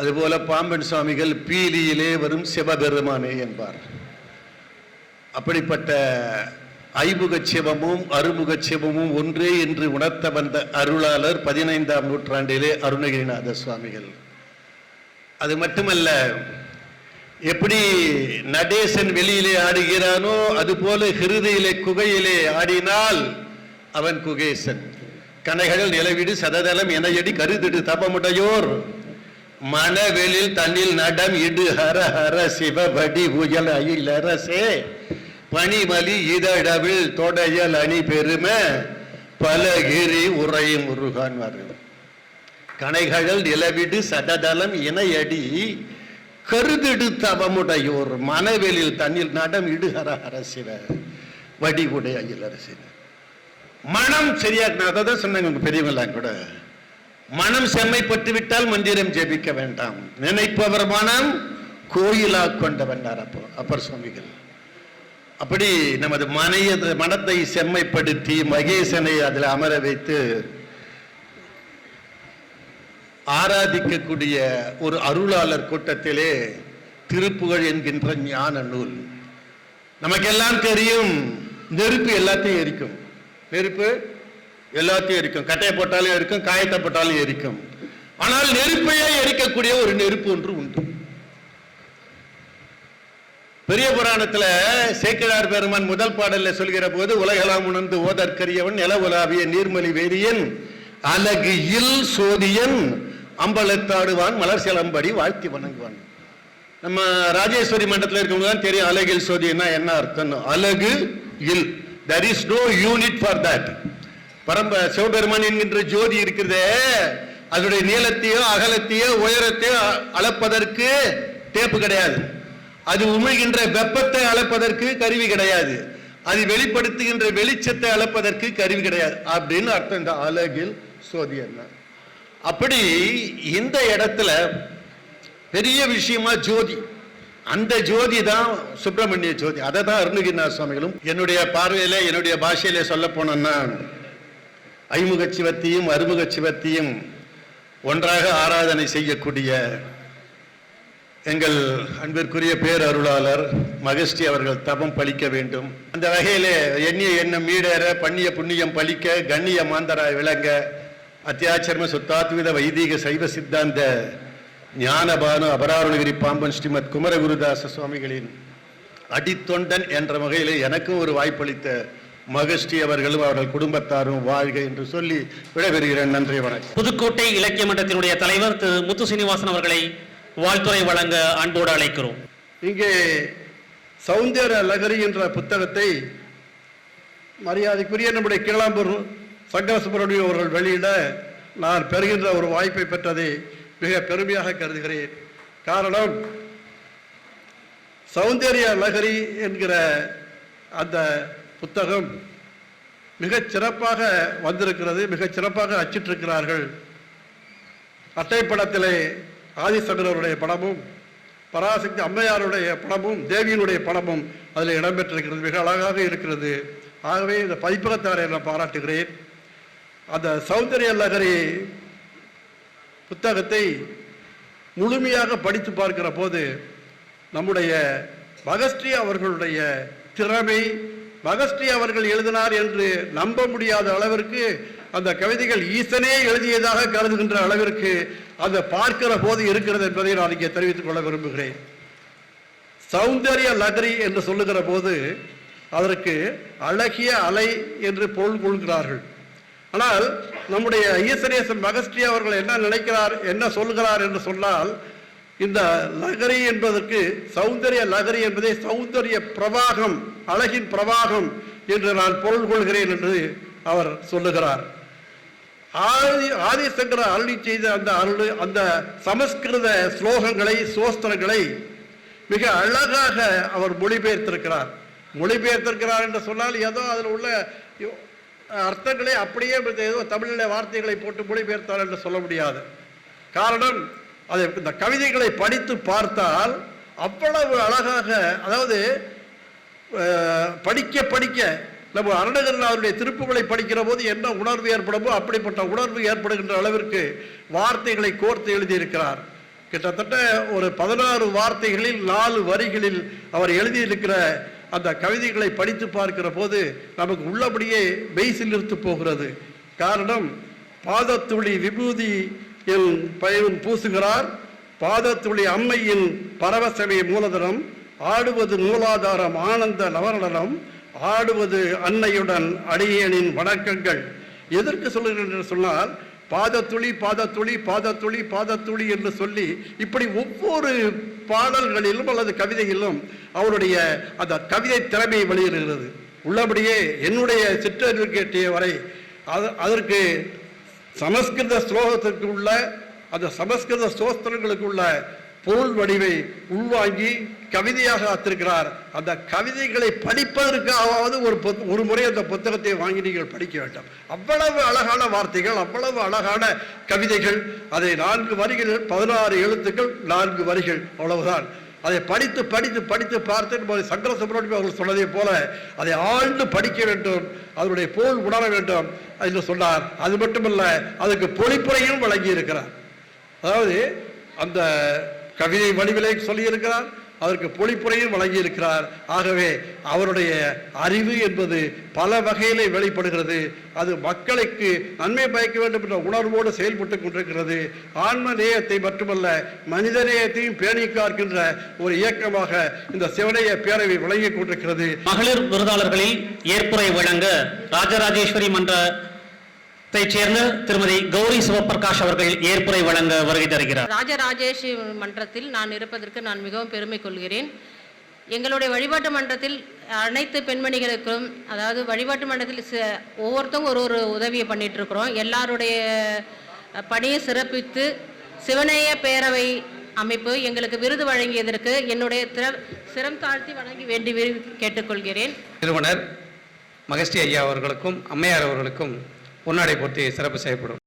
அதுபோல பாம்பன் சுவாமிகள் பீலியிலே வரும் சிவபெருமானே என்பார். அப்படிப்பட்ட ஐமுக சிவமும் அருமுக சிவமும் ஒன்றே என்று உணர்த்த வந்த அருளாளர் 15ஆம் நூற்றாண்டிலே அருணகிரிநாத சுவாமிகள். அது மட்டுமல்ல, எப்படி நடேசன் வெளியிலே ஆடுகிறானோ அதுபோல ஹிருதியிலே குகையிலே ஆடினால் அவன் குகேசன். கனைகள் நிலவிடு சததலம் எனையடி கருதிடு தபமுடையோர் மனவெளில் தன்னில் நடம் இடு ஹர ஹர சிவபடி உயல் அயிலரசே பனிமலி இதழவில் தொடையல் அணி பெருமை பலகிரி உரை முருகான் வரும். கனைகள் நிலவிடு சததலம் இணையடி கருதிடு தவமுடையோர் மனவெளில் தன்னில் நடம் இடு ஹர ஹர சிவ வடி உடைய அயிலரசே. மனம் சரியா, அதான் சொன்னாங்க பெரியவங்களாம் கூட, மனம் செம்மைப்பட்டு விட்டால் மந்திரம் ஜெபிக்க வேண்டாம், நினைப்பவர் மனம் கோயிலா கொண்டவன் அப்பர் சுவாமிகள். அப்படி நமது மனத்தை செம்மைப்படுத்தி மகேசனை அதில் அமர வைத்து ஆராதிக்கக்கூடிய ஒரு அருளாளர் கூட்டத்திலே திருப்புகழ் என்கின்ற ஞான நூல். நமக்கெல்லாம் தெரியும், நெருப்பு எல்லாத்தையும் எரிக்கும். நெருப்பு எல்லாத்தையும் எரிக்கும். கட்டையை போட்டாலும் எரிக்கும், காயத்தை போட்டாலும் எரிக்கும். ஆனால் நெருப்பையே எரிக்கக்கூடிய ஒரு நெருப்பு ஒன்று உண்டு. பெரிய புராணத்துல சேக்கிழார் பெருமான் முதல் பாடல்ல சொல்கிற போது, உலகெல்லாம் உணர்ந்து ஓதற்கரியவன் நில உலாவிய நீர்மலி வேதியன் அழகு இல் சோதியன் அம்பலத்தாடுவான் மலர் சிலம்படி வாழ்த்தி வணங்குவான். நம்ம ராஜேஸ்வரி மண்டலத்தில் இருக்கவங்க தான் தெரியும் அழகில் சோதியன்னா என்ன அர்த்தம். அழகு இல், there is no unit for that. Sivaperuman என்கின்ற ஜோதி இருக்கிறதே, அதனுடைய நீளத்தையோ அகலத்தையோ உயரத்தையோ அளப்பதற்கு டேப்பு கிடையாது. அது உமிழ்கின்ற வெப்பத்தை அளப்பதற்கு கருவி கிடையாது. அது வெளிப்படுத்துகின்ற வெளிச்சத்தை அளப்பதற்கு கருவி கிடையாது அப்படின்னு அர்த்தம் இந்த அழகில் சோதி என்ன. அப்படி இந்த இடத்துல பெரிய விஷயமா ஜோதி, அந்த ஜோதி தான் சுப்பிரமணிய ஜோதி. அதை தான் அருணகிரிநாத சுவாமிகளும் என்னுடைய பார்வையில என்னுடைய பாஷையில சொல்ல போனோம்னா ஐமுக சிவத்தையும் அருமுக சிவத்தையும் ஒன்றாக ஆராதனை செய்யக்கூடிய எங்கள் அன்பிற்குரிய பேரருளாளர் மகஸ்டி அவர்கள் தபம் பலிக்க வேண்டும். அந்த வகையிலே எண்ணிய எண்ணம் மீடேற பண்ணிய புண்ணியம் பலிக்க கண்ணிய மாந்தராய் விளங்க அத்தியாச்சர்ம சுத்தாத்வித வைதீக சைவ சித்தாந்த ஞானபானு அபராருணகிரி பாம்பன் ஸ்ரீமத் குமரகுருதாச சுவாமிகளின் அடித்தொண்டன் என்ற வகையிலே எனக்கும் ஒரு வாய்ப்பளித்த மகஸ்டி அவர்களும் அவர்கள் குடும்பத்தாரும் வாழ்க என்று சொல்லி விடைபெறுகிறேன். நன்றி, வணக்கம். புதுக்கோட்டை இலக்கிய மன்றத்தினுடைய தலைவர் திரு முத்து சீனிவாசன் அவர்களை வாழ்த்துறை வழங்க அன்போடு அழைக்கிறோம். இங்கே சௌந்தர்ய லகரி என்ற புத்தகத்தை மரியாதைக்குரிய நம்முடைய கீழாம்பூர் சங்கர சுப்பிரமணியம் அவர்கள் வெளியிட நான் பெறுகின்ற ஒரு வாய்ப்பை பெற்றதை மிக பெருமையாக கருதுகிறேன். காரணம், சௌந்தர்ய லகரி என்கிற அந்த புத்தகம் மிகச் சிறப்பாக வந்திருக்கிறது, மிகச் சிறப்பாக அச்சிட்டிருக்கிறார்கள். அட்டைப்படத்திலே ஆதிசங்கரருடைய படமும் பராசக்தி அம்மையாருடைய படமும் தேவியினுடைய படமும் அதில் இடம்பெற்றிருக்கிறது. மிக அழகாக இருக்கிறது. ஆகவே இந்த பதிப்பகத்தாரை நான் பாராட்டுகிறேன். அந்த சௌந்தர்ய லகரி புத்தகத்தை முழுமையாக படித்து பார்க்கிற போது நம்முடைய மகஸ்டி அவர்களுடைய திறமை, மகஸ்டி அவர்கள் எழுதினார் என்று நம்ப முடியாத அளவிற்கு அந்த கவிதைகள் ஈசனே எழுதியதாக கருதுகின்ற அளவிற்கு அந்த பார்க்கிற போது இருக்கிறது என்பதை நான் இங்கே தெரிவித்துக் கொள்ள விரும்புகிறேன். சௌந்தர்ய லகரி என்று சொல்லுகிற போது அதற்கு அழகிய அலை என்று பொருள் கொள்கிறார்கள். ஆனால் நம்முடைய ஈசனேசன் மகஸ்டி அவர்கள் என்ன நினைக்கிறார், என்ன சொல்கிறார் என்று சொன்னால், இந்த லகரி என்பதற்கு சௌந்தர்ய லகரி என்பதை சௌந்தர்ய பிரவாகம், அழகின் பிரவாகம் என்று நான் பொருள் கொள்கிறேன் என்று அவர் சொல்லுகிறார். ஆதிசங்கர அருளி செய்த அந்த சமஸ்கிருத ஸ்லோகங்களை சோஸ்திரங்களை மிக அழகாக அவர் மொழிபெயர்த்திருக்கிறார். மொழிபெயர்த்திருக்கிறார் என்று சொன்னால் ஏதோ அதில் உள்ள அர்த்தங்களை அப்படியே ஏதோ தமிழில் வார்த்தைகளை போட்டு மொழிபெயர்த்தார் என்று சொல்ல முடியாது. காரணம், அதை இந்த கவிதைகளை படித்து பார்த்தால் அவ்வளவு அழகாக, அதாவது படிக்க படிக்க நம்ம அருணகிரிநாதருடைய திருப்புகளை படிக்கிற போது என்ன உணர்வு ஏற்படுமோ அப்படிப்பட்ட உணர்வு ஏற்படுகின்ற அளவிற்கு வார்த்தைகளை கோர்த்து எழுதியிருக்கிறார். கிட்டத்தட்ட ஒரு 16 வார்த்தைகளில் 4 வரிகளில் அவர் எழுதியிருக்கிற அந்த கவிதைகளை படித்து பார்க்கிற போது நமக்கு உள்ளபடியே மெய்சிலிர்த்து போகிறது. காரணம், பாதத்துளி விபூதி என் பயன் பூசுகிறார், பாதத்துளி அம்மையின் பரவசமே மூலதனம், ஆடுவது மூலாதாரம் ஆனந்த நவநடனம், ஆடுவது அன்னையுடன் அடியேனின் வணக்கங்கள். எதற்கு சொல்லுகிறேன் என்று சொன்னால், பாதத்துளி பாதத்துளி பாதத்துளி பாதத்துளி என்று சொல்லி இப்படி ஒவ்வொரு பாடல்களிலும் அல்லது கவிதையிலும் அவருடைய அந்த கவிதை திறமையை வெளியிடுகிறது. உள்ளபடியே என்னுடைய சிற்றறிவு கேட்டிய வரை அதற்கு சமஸ்கிருத ஸ்லோகத்திற்கு உள்ள அந்த சமஸ்கிருத ஸ்தோத்திரங்களுக்கு உள்ள பொருள் வடிவை உள்வாங்கி கவிதையாக ஆத்திருக்கிறார். அந்த கவிதைகளை படிப்பதற்காவது ஒரு முறை அந்த புத்தகத்தை வாங்கி நீங்கள் படிக்க வேண்டும். அவ்வளவு அழகான வார்த்தைகள், அவ்வளவு அழகான கவிதைகள். அதை 4 வரிகள், 16 எழுத்துக்கள், 4 வரிகள், அவ்வளவுதான். அதை படித்து படித்து படித்து பார்த்து சங்கர சுப்பிரமணியம் அவர்கள் சொன்னதை போல அதை ஆழ்ந்து படிக்க வேண்டும், அதனுடைய பொருள் உணர வேண்டும் என்று சொன்னார். அது மட்டுமல்ல, அதுக்கு பொழிப்புரையும் வழங்கி இருக்கிறார். அதாவது அந்த கவிதை வடிவிலே சொல்லியிருக்கிறார், அதற்கு பொழிப்புரையும் வழங்கி இருக்கிறார். ஆகவே அவருடைய அறிவு என்பது பல வகையிலே வெளிப்படுகிறது. அது மக்களுக்கு நன்மை பயக்க வேண்டும் என்ற உணர்வோடு செயல்பட்டு கொண்டிருக்கிறது. ஆன்ம நேயத்தை மட்டுமல்ல, மனித நேயத்தையும் பேணி காக்கின்ற ஒரு இயக்கமாக இந்த சிவனைய பேரவை விளங்கிக் கொண்டிருக்கிறது. மகளிர் விருதாளர்களில் ஏற்புரை வழங்க ராஜராஜேஸ்வரி மன்றத்தை சேர்ந்த திருமதி கௌரி சிவபிரகாஷ் அவர்கள் ஏற்புரை வழங்க வருகை தருகிறார். ராஜராஜேஸ்வரி மன்றத்தில் நான் இருப்பதற்கு நான் மிகவும் பெருமை கொள்கிறேன். எங்களுடைய வழிபாட்டு மன்றத்தில் அனைத்து பெண்மணிகளுக்கும், அதாவது வழிபாட்டு மன்றத்தில் ஒவ்வொருத்தரும் ஒரு உதவியை பண்ணிட்டு இருக்கிறோம். எல்லாருடைய பணியை சிறப்பித்து சிவனைய பேரவை அமைப்பு எங்களுக்கு விருது வழங்கியதற்கு என்னுடைய சிரம் தாழ்த்தி வழங்கி வேண்டி கேட்டுக்கொள்கிறேன். நிறுவனர் மகஸ்ரீ ஐயா அவர்களுக்கும் அம்மையார் அவர்களுக்கும் பொன்னாடை போட்டி சிறப்பு செய்யப்படும்.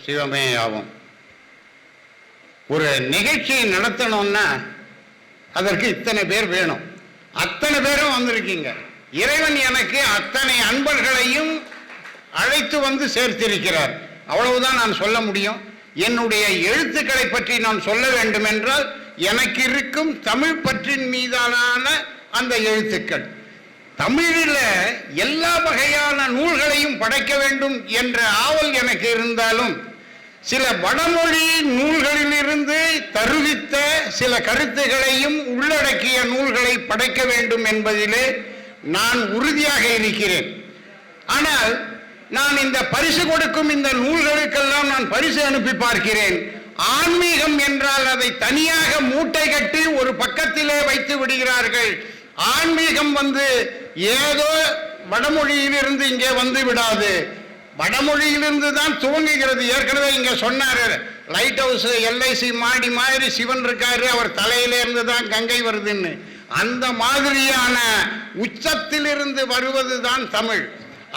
சிவமே ஆகும். ஒரு நிகழ்ச்சியை நடத்தணும்னா அதற்கு இத்தனை பேர் வேணும். அத்தனை பேரும் வந்திருக்கீங்க. இறைவன் எனக்கு அத்தனை அன்பர்களையும் அழைத்து வந்து சேர்த்திருக்கிறார். அவ்வளவுதான் நான் சொல்ல முடியும். என்னுடைய எழுத்துக்களை பற்றி நான் சொல்ல வேண்டும் என்றால் எனக்கு இருக்கும் தமிழ் பற்றின் மீதான அந்த எழுத்துக்கள். தமிழில் எல்லா வகையான நூல்களையும் படைக்க வேண்டும் என்ற ஆவல் எனக்கு இருந்தாலும் சில வடமொழி நூல்களிலிருந்து தருவித்த சில கருத்துகளையும் உள்ளடக்கிய நூல்களை படைக்க வேண்டும் என்பதிலே நான் உறுதியாக இருக்கிறேன். ஆனால் நான் இந்த பரிசு கொடுக்கும் இந்த நூல்களுக்கெல்லாம் நான் பரிசு அனுப்பி பார்க்கிறேன். ஆன்மீகம் என்றால் அதை தனியாக மூட்டை கட்டி ஒரு பக்கத்திலே வைத்து விடுகிறார்கள். ஆன்மீகம் ஏதோ வடமொழியிலிருந்து இங்கே வந்து விடாது, வடமொழியிலிருந்து தான் துவங்குகிறது. ஏற்கனவே இங்க சொன்னாரு, லைட் ஹவுஸ் LIC மாடி மாதிரி சிவன் இருக்காரு, அவர் தலையிலிருந்து தான் கங்கை வருதுன்னு. அந்த மாதிரியான உச்சத்திலிருந்து வருவதுதான் தமிழ்.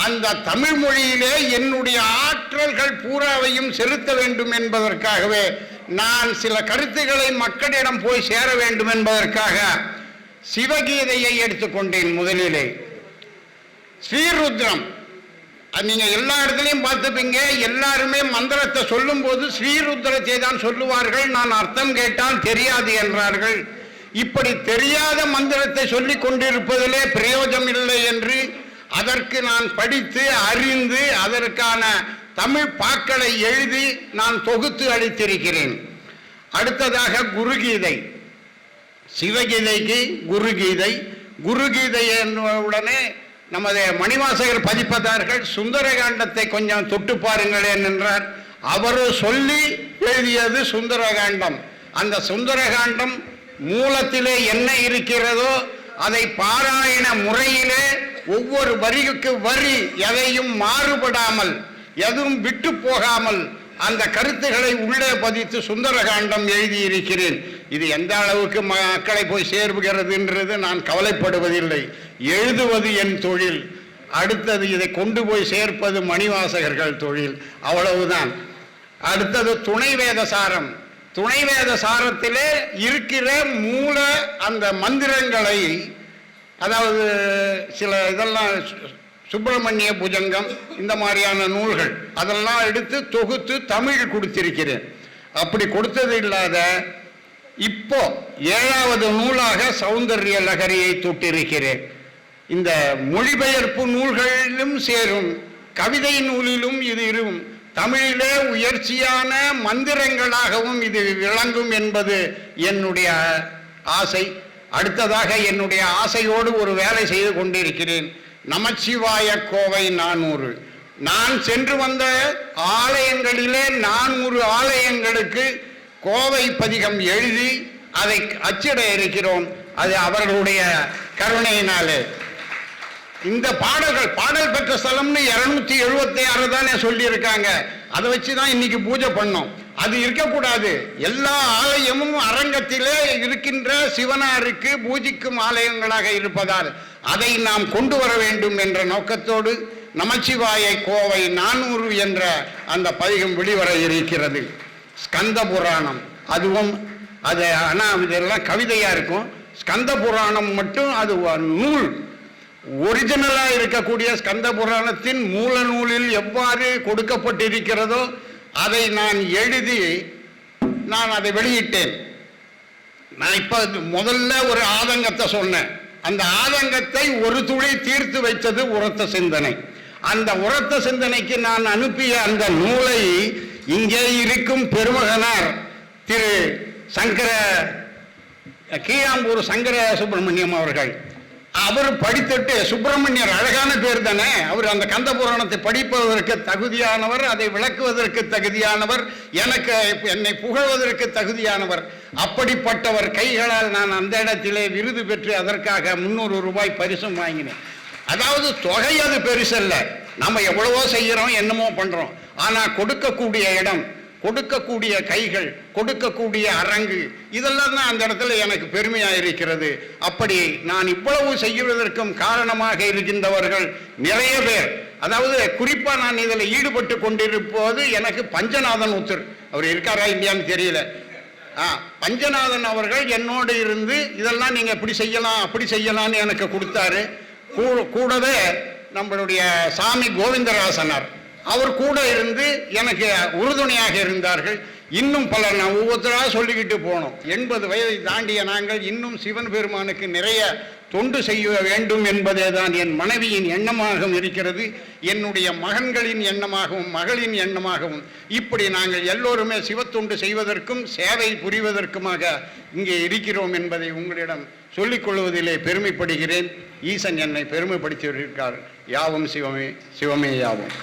அந்த தமிழ் மொழியிலே என்னுடைய ஆற்றல்கள் பூராவையும் செலுத்த வேண்டும் என்பதற்காகவே நான் சில கருத்துக்களை மக்களிடம் போய் சேர வேண்டும் என்பதற்காக சிவகீதையை எடுத்துக்கொண்டேன். முதலிலே ஸ்ரீருத்ரம், நீங்க எல்லா இடத்துலையும் பார்த்துப்பீங்க. எல்லாருமே மந்திரத்தை சொல்லும் போது ஸ்ரீருத்ரத்தை தான் சொல்லுவார்கள். நான் அர்த்தம் கேட்டால் தெரியாது என்றார்கள். இப்படி தெரியாத மந்திரத்தை சொல்லிக் கொண்டிருப்பதிலே பிரயோஜனம் இல்லை என்று அதற்கு நான் படித்து அறிந்து அதற்கான தமிழ் பாக்களை எழுதி நான் தொகுத்து அளித்திருக்கிறேன். அடுத்ததாக குருகீதை. சிவகீதைக்கு குருகீதை. குருகீதை உடனே நமது மணிவாசகர் பதிப்பதார்கள் சுந்தரகாண்டத்தை கொஞ்சம் தொட்டு பாருங்களேன் என்றார். அவர் சொல்லி எழுதியது சுந்தரகாண்டம். அந்த சுந்தரகாண்டம் மூலத்திலே என்ன இருக்கிறதோ அதை பாராயண முறையிலே ஒவ்வொரு வரிக்கு வரி எதையும் மாறுபடாமல் எதுவும் விட்டு போகாமல் அந்த கருத்துக்களை உள்ளே பதித்து சுந்தரகாண்டம் எழுதியிருக்கிறேன். இது எந்த அளவுக்கு மக்களை போய் சேர்வுகிறதுன்றது நான் கவலைப்படுவதில்லை. எழுதுவது என் தொழில், அடுத்தது இதை கொண்டு போய் சேர்ப்பது மணிவாசகர்கள் தொழில், அவ்வளவுதான். அடுத்தது துணைவேத சாரம். துணைவேத சாரத்திலே இருக்கிற மூல அந்த மந்திரங்களை, அதாவது சில இதெல்லாம் சுப்பிரமணிய புஜங்கம் இந்த மாதிரியான நூல்கள் அதெல்லாம் எடுத்து தொகுத்து தமிழ் கொடுத்திருக்கிறேன். அப்படி கொடுத்தது இல்லாத இப்போ 7வது நூலாக சௌந்தரிய லகரியை தொட்டிருக்கிறேன். இந்த மொழிபெயர்ப்பு நூல்களிலும் சேரும், கவிதை நூலிலும் இது இருக்கும். தமிழிலே உயர்ச்சியான மந்திரங்களாகவும் இது விளங்கும் என்பது என்னுடைய ஆசை. அடுத்ததாக என்னுடைய ஆசையோடு ஒரு வேலை செய்து கொண்டிருக்கிறேன். நமச்சிவாய கோவை 400. நான் சென்று வந்த ஆலயங்களிலே 400 ஆலயங்களுக்கு கோவை பதிகம் எழுதி அதை அச்சிட இருக்கிறோம். அது அவர்களுடைய கருணையினாலே. இந்த பாடல் பெற்ற ஸ்தலம்னு 276 தானே சொல்லியிருக்காங்க. அதை வச்சு தான் இன்னைக்கு பூஜை பண்ணோம். அது இருக்கக்கூடாது. எல்லா ஆலயமும் அரங்கத்திலே இருக்கின்ற சிவனாருக்கு பூஜிக்கும் ஆலயங்களாக இருப்பதால் அதை நாம் கொண்டு வர வேண்டும் என்ற நோக்கத்தோடு நமச்சிவாய கோவை 400 என்ற அந்த பதிகம் வெளிவர இருக்கிறது. ஸ்கந்த புராணம் அதுவும் அது, ஆனால் இதெல்லாம் கவிதையா இருக்கும். ஸ்கந்த புராணம் மட்டும் அது நூல் ஒரிஜினலா இருக்கக்கூடிய ஸ்கந்த புராணத்தின் மூல நூலில் எவ்வாறு கொடுக்கப்பட்டிருக்கிறதோ அதை நான் எழுதி நான் அதை வெளியிட்டேன். நான் இப்ப முதல்ல ஒரு ஆதங்கத்தை சொன்னேன். அந்த ஆதங்கத்தை ஒரு துளி தீர்த்து வைத்தது உரத்த சிந்தனை. அந்த உரத்த சிந்தனைக்கு நான் அனுப்பிய அந்த நூலை இங்கே இருக்கும் பெருமகனார் திரு கீழாம்பூர் சங்கர சுப்பிரமணியம் அவர்கள், அவர் படித்துட்டு, சுப்பிரமணியர் அழகான பேர் தானே, அவர் அந்த கந்த புராணத்தை படிப்பதற்கு தகுதியானவர், அதை விளக்குவதற்கு தகுதியானவர், என்னை புகழ்வதற்கு தகுதியானவர். அப்படிப்பட்டவர் கைகளால் நான் அந்த இடத்திலே விருது பெற்று அதற்காக 300 ரூபாய் பரிசும் வாங்கினேன். அதாவது தொகை அது பெருசல்ல, நம்ம எவ்வளவோ செய்யறோம், என்னமோ பண்றோம். ஆனா கொடுக்கக்கூடிய இடம், கொடுக்கக்கூடிய கைகள், கொடுக்கக்கூடிய அரங்கு, இதெல்லாம் தான் அந்த இடத்துல எனக்கு பெருமையா இருக்கிறது. அப்படி நான் இவ்வளவு செய்வதற்கும் காரணமாக இருக்கின்றவர்கள் நிறைய பேர். அதாவது குறிப்பா நான் இதில் ஈடுபட்டு கொண்டிருப்போது எனக்கு பஞ்சநாதன் ஒருத்தர், அவர் இருக்காரா இல்லையான்னு தெரியல, பஞ்சநாதன் அவர்கள் என்னோடு இருந்து இதெல்லாம் நீங்க இப்படி செய்யலாம் அப்படி செய்யலாம்னு எனக்கு கொடுத்தாரு. கூடவே நம்மளுடைய சாமி கோவிந்தராசனார் அவர் கூட இருந்து எனக்கு உறுதுணையாக இருந்தார்கள். இன்னும் பலர் நான் ஒவ்வொருத்தராக சொல்லிக்கிட்டு போனோம். 80 வயதை தாண்டிய நாங்கள் இன்னும் சிவன் பெருமானுக்கு நிறைய தொண்டு செய்ய வேண்டும் என்பதே தான் என் மனைவியின் எண்ணமாகவும் இருக்கிறது, என்னுடைய மகன்களின் எண்ணமாகவும் மகளின் எண்ணமாகவும். இப்படி நாங்கள் எல்லோருமே சிவத்தொண்டு செய்வதற்கும் சேவை புரிவதற்குமாக இங்கே இருக்கிறோம் என்பதை உங்களிடம் சொல்லிக் கொள்வதிலே பெருமைப்படுகிறேன். ஈசன் என்னை பெருமைப்படுத்தியிருக்கார். யாவும் சிவமே, சிவமே யாவும்.